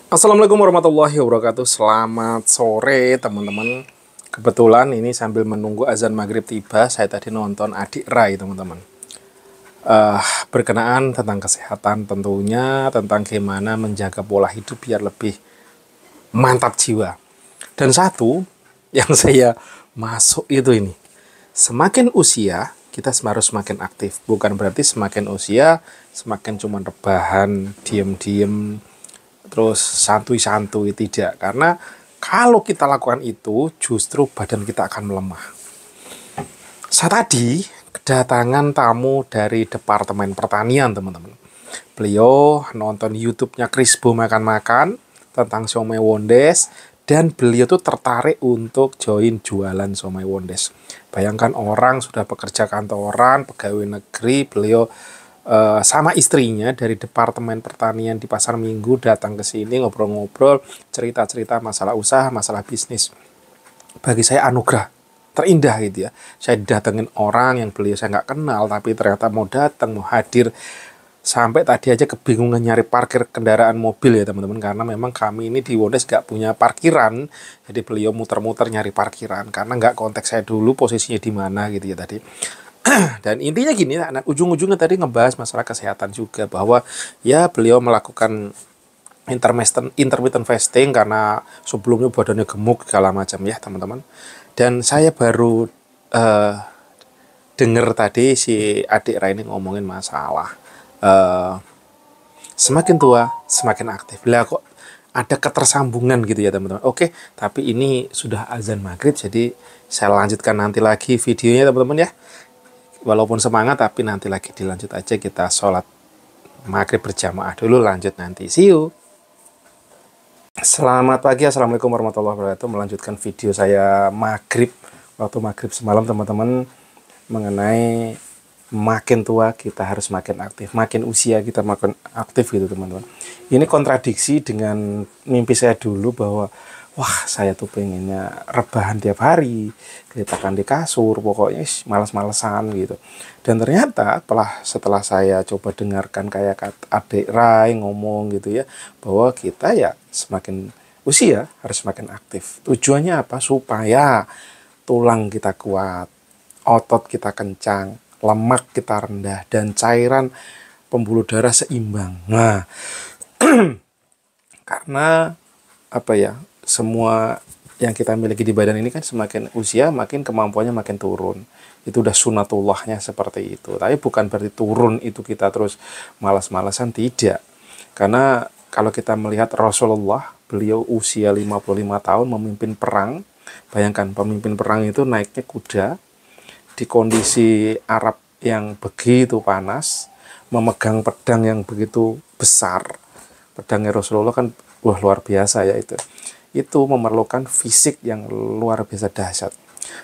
Assalamualaikum warahmatullahi wabarakatuh. Selamat sore teman-teman. Kebetulan ini sambil menunggu azan maghrib tiba, saya tadi nonton Adik Rai teman-teman. Berkenaan tentang kesehatan tentunya, tentang gimana menjaga pola hidup biar lebih mantap jiwa. Dan satu yang saya masuk itu ini, semakin usia kita harus semakin aktif. Bukan berarti semakin usia semakin cuma rebahan, diem-diem, terus santuy-santuy, tidak. Karena kalau kita lakukan itu justru badan kita akan melemah. Saya tadi kedatangan tamu dari Departemen Pertanian teman-teman. Beliau nonton YouTube-nya Krisbo makan-makan tentang siomay Wondes, dan beliau tuh tertarik untuk join jualan siomay Wondes. Bayangkan orang sudah pekerja kantoran, pegawai negeri, beliau sama istrinya dari Departemen Pertanian di Pasar Minggu datang ke sini ngobrol-ngobrol, cerita-cerita masalah usaha, masalah bisnis. Bagi saya anugerah terindah gitu ya. Saya datengin orang yang beliau saya nggak kenal, tapi ternyata mau datang, mau hadir. Sampai tadi aja kebingungan nyari parkir kendaraan mobil ya teman-teman, karena memang kami ini di Wondes nggak punya parkiran. Jadi beliau muter-muter nyari parkiran karena nggak kontak saya dulu posisinya di mana gitu ya tadi. Dan intinya gini, anak ujung-ujungnya tadi ngebahas masalah kesehatan juga, bahwa ya beliau melakukan intermittent fasting karena sebelumnya badannya gemuk segala macam ya teman-teman. Dan saya baru eh, denger tadi si adik Raini ngomongin masalah semakin tua semakin aktif. Lah kok ada ketersambungan gitu ya teman-teman. Oke, tapi ini sudah azan maghrib, jadi saya lanjutkan nanti lagi videonya teman-teman ya. Walaupun semangat tapi nanti lagi dilanjut aja, kita sholat maghrib berjamaah dulu, lanjut nanti. See you. Selamat pagi, assalamualaikum warahmatullahi wabarakatuh. Melanjutkan video saya maghrib, waktu maghrib semalam teman-teman, mengenai makin tua kita harus makin aktif, makin usia kita makin aktif gitu teman-teman. Ini kontradiksi dengan mimpi saya dulu bahwa wah saya tuh pengennya rebahan tiap hari, geletakan di kasur, pokoknya malas-malesan gitu. Dan ternyata setelah saya coba dengarkan kayak adik Rai ngomong gitu ya, bahwa kita ya semakin usia harus semakin aktif. Tujuannya apa? Supaya tulang kita kuat, otot kita kencang, lemak kita rendah, dan cairan pembuluh darah seimbang. Nah, karena apa ya, semua yang kita miliki di badan ini kan semakin usia makin kemampuannya makin turun. Itu udah sunatullahnya seperti itu. Tapi bukan berarti turun itu kita terus malas-malasan, tidak. Karena kalau kita melihat Rasulullah, beliau usia 55 tahun memimpin perang. Bayangkan pemimpin perang itu naiknya kuda di kondisi Arab yang begitu panas, memegang pedang yang begitu besar. Pedangnya Rasulullah kan wah luar biasa ya itu. Itu memerlukan fisik yang luar biasa dahsyat.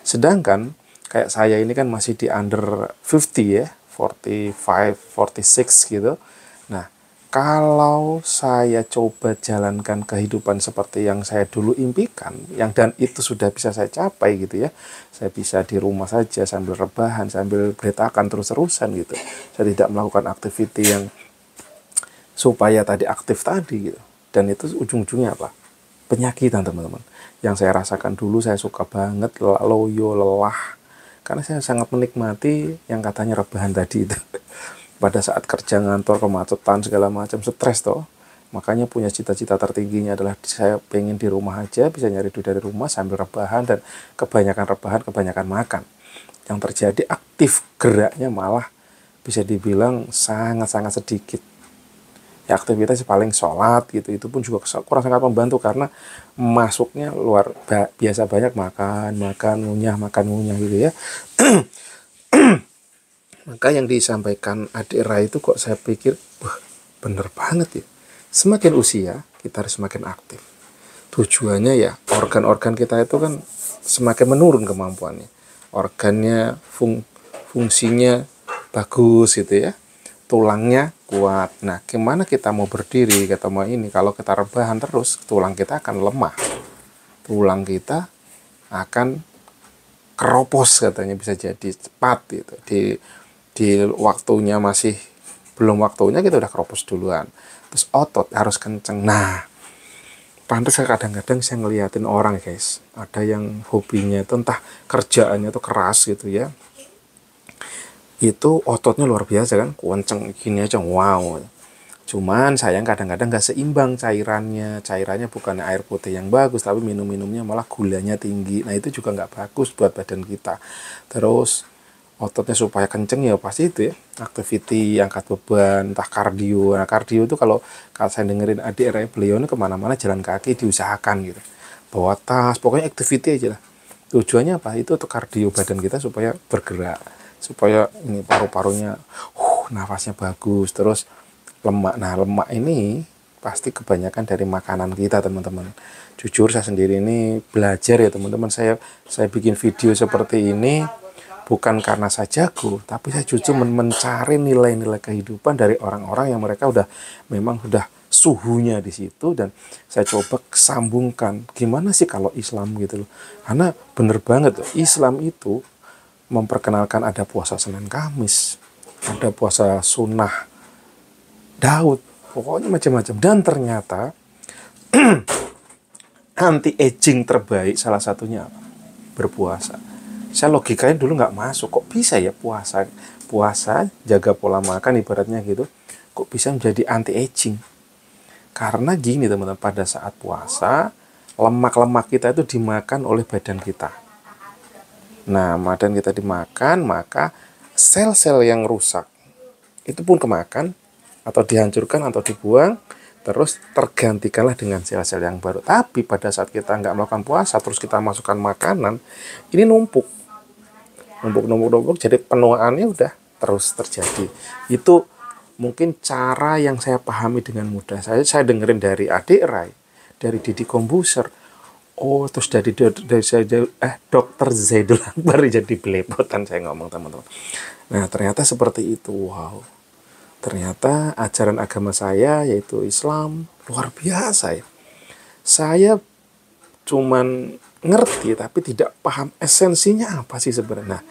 Sedangkan kayak saya ini kan masih di under 50 ya, 45, 46 gitu. Nah, kalau saya coba jalankan kehidupan seperti yang saya dulu impikan, dan itu sudah bisa saya capai gitu ya. Saya bisa di rumah saja sambil rebahan, sambil beritakan terus-terusan gitu. Saya tidak melakukan aktiviti yang supaya tadi aktif tadi gitu. Dan itu ujung-ujungnya apa? Penyakitan teman-teman. Yang saya rasakan dulu, saya suka banget loyo, lelah. Karena saya sangat menikmati yang katanya rebahan tadi itu. Pada saat kerja ngantor, kemacetan segala macam, stres toh. Makanya punya cita-cita tertingginya adalah saya pengen di rumah aja, bisa nyari duit dari rumah sambil rebahan, dan kebanyakan rebahan, kebanyakan makan. Yang terjadi aktif geraknya malah bisa dibilang sangat-sangat sedikit. Ya aktivitas paling sholat gitu, itu pun juga kurang sangat membantu karena masuknya biasa banyak makan ngunyah gitu ya. Maka yang disampaikan adik Rai itu kok saya pikir wah bener banget ya, semakin usia kita harus semakin aktif. Tujuannya ya organ-organ kita itu kan semakin menurun kemampuannya, organnya fungsinya bagus gitu ya, tulangnya kuat. Nah, gimana kita mau berdiri, kita mau ini, kalau kita rebahan terus, tulang kita akan lemah. Tulang kita akan keropos katanya, bisa jadi cepat gitu. Di waktunya masih belum waktunya kita udah keropos duluan. Terus otot harus kenceng. Nah, pantas kadang-kadang saya ngeliatin orang guys, ada yang hobinya itu entah kerjaannya itu keras gitu ya, itu ototnya luar biasa kan, kenceng gini aja, wow. Cuman sayang kadang-kadang nggak seimbang cairannya bukan air putih yang bagus, tapi minum-minumnya malah gulanya tinggi. Nah itu juga nggak bagus buat badan kita. Terus ototnya supaya kenceng ya pasti itu ya, activity, angkat beban, entah kardio. Nah kardio itu kalau saya dengerin adik beliau ini kemana-mana jalan kaki diusahakan gitu, bawa tas, pokoknya activity aja lah. Tujuannya apa? Itu untuk kardio badan kita supaya bergerak, supaya ini paru-parunya nafasnya bagus. Terus lemak, nah lemak ini pasti kebanyakan dari makanan kita teman-teman. Jujur saya sendiri ini belajar ya teman-teman, saya bikin video seperti ini bukan karena saya jago, tapi saya justru mencari nilai-nilai kehidupan dari orang-orang yang mereka memang udah suhunya di situ, dan saya coba sambungkan gimana sih kalau Islam gitu loh. Karena bener banget Islam itu memperkenalkan ada puasa Senin Kamis, ada puasa sunnah Daud, pokoknya macam-macam. Dan ternyata anti aging terbaik salah satunya apa? Berpuasa. Saya logikain dulu nggak masuk, kok bisa ya puasa jaga pola makan ibaratnya gitu, kok bisa menjadi anti aging? Karena gini teman-teman, pada saat puasa lemak-lemak kita itu dimakan oleh badan kita. Nah badan kita dimakan, maka sel-sel yang rusak itu pun kemakan atau dihancurkan atau dibuang, terus tergantikanlah dengan sel-sel yang baru. Tapi pada saat kita nggak melakukan puasa, terus kita masukkan makanan, ini numpuk, jadi penuaannya udah terus terjadi. Itu mungkin cara yang saya pahami dengan mudah. Saya dengerin dari adik Rai, dari Didi Kombuser, oh terus dari dokter Zaidul Akbar, jadi belepotan saya ngomong teman-teman. Nah ternyata seperti itu, wow. Ternyata ajaran agama saya yaitu Islam luar biasa ya. Saya cuman ngerti tapi tidak paham esensinya apa sih sebenarnya. Nah,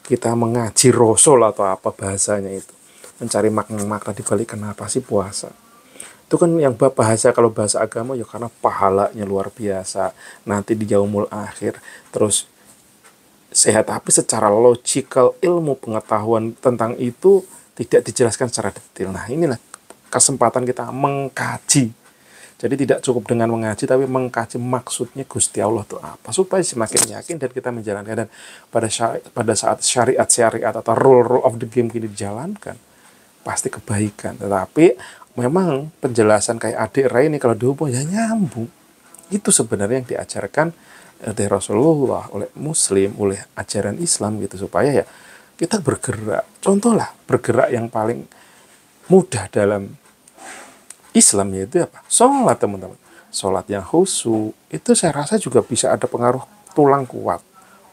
kita mengaji Rasul atau apa bahasanya itu, mencari makna-makna di balik kenapa sih puasa. Itu kan yang bahasa, kalau bahasa agama ya karena pahalanya luar biasa nanti di yaumul akhir. Terus sehat, tapi secara logical ilmu pengetahuan tentang itu tidak dijelaskan secara detail. Nah inilah kesempatan kita mengkaji. Jadi tidak cukup dengan mengaji, tapi mengkaji maksudnya Gusti Allah itu apa, supaya semakin yakin dan kita menjalankan. Dan pada saat syariat atau rule of the game ini dijalankan, pasti kebaikan. Tetapi memang penjelasan kayak adik Rai ini kalau dihubung ya nyambung. Itu sebenarnya yang diajarkan oleh Rasulullah, oleh Muslim, oleh ajaran Islam gitu, supaya ya kita bergerak. Contohlah bergerak yang paling mudah dalam Islam yaitu apa? Sholat teman-teman. Sholat yang khusyuk itu saya rasa juga bisa ada pengaruh tulang kuat,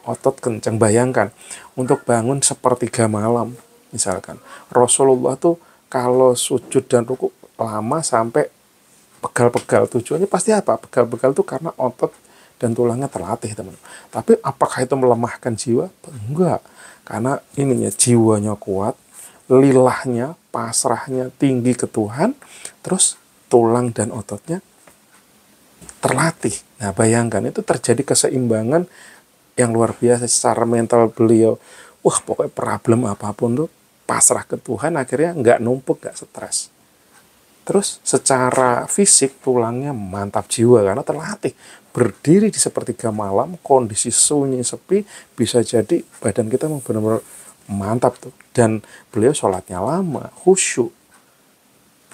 otot kencang. Bayangkan untuk bangun sepertiga malam misalkan. Rasulullah tuh kalau sujud dan ruku lama sampai pegal-pegal. Tujuannya pasti apa? Pegal-pegal tuh karena otot dan tulangnya terlatih teman. Tapi apakah itu melemahkan jiwa? Enggak. Karena ininya jiwanya kuat, lilahnya, pasrahnya tinggi ke Tuhan, terus tulang dan ototnya terlatih. Nah bayangkan itu terjadi keseimbangan yang luar biasa secara mental beliau. Wah pokoknya problem apapun tuh pasrah ke Tuhan, akhirnya nggak numpuk, nggak stres. Terus secara fisik tulangnya mantap, jiwa karena terlatih. Berdiri di sepertiga malam, kondisi sunyi, sepi, bisa jadi badan kita mau benar-benar mantap tuh. Dan beliau sholatnya lama, khusyuk,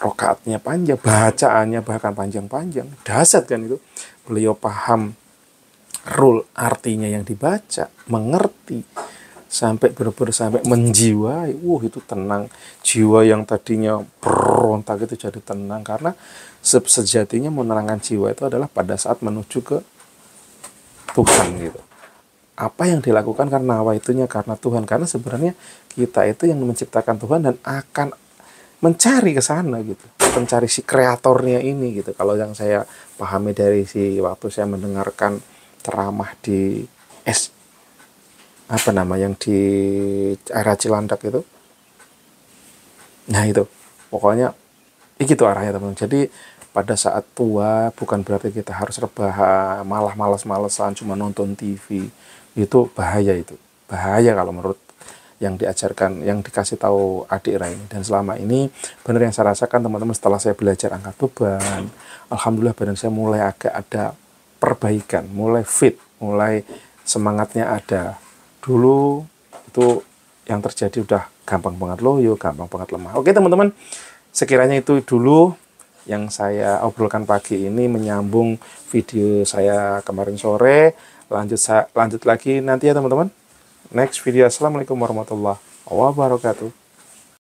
rokaatnya panjang, bacaannya bahkan panjang-panjang. Dahsyat kan itu. Beliau paham rule artinya yang dibaca, mengerti, sampai benar-benar sampai menjiwai. Itu tenang. Jiwa yang tadinya berontak itu jadi tenang, karena sejatinya menenangkan jiwa itu adalah pada saat menuju ke Tuhan gitu. Apa yang dilakukan karena itunya karena Tuhan, karena sebenarnya kita itu yang menciptakan Tuhan dan akan mencari ke sana gitu, mencari si kreatornya ini gitu. Kalau yang saya pahami dari waktu saya mendengarkan ceramah di yang di area Cilandak itu. Nah itu pokoknya itu arahnya teman-teman. Jadi pada saat tua, bukan berarti kita harus rebahan, malah malas-malesan cuma nonton TV. Itu bahaya itu. Bahaya kalau menurut yang diajarkan, yang dikasih tahu adik Raini. Dan selama ini benar yang saya rasakan teman-teman, setelah saya belajar angkat beban, alhamdulillah badan saya mulai agak ada perbaikan, mulai fit, mulai semangatnya ada. Dulu itu yang terjadi udah gampang banget loyo, gampang banget lemah. Oke teman-teman, sekiranya itu dulu yang saya obrolkan pagi ini, menyambung video saya kemarin sore. Lanjut lagi nanti ya teman-teman. Next video. Assalamualaikum warahmatullahi wabarakatuh.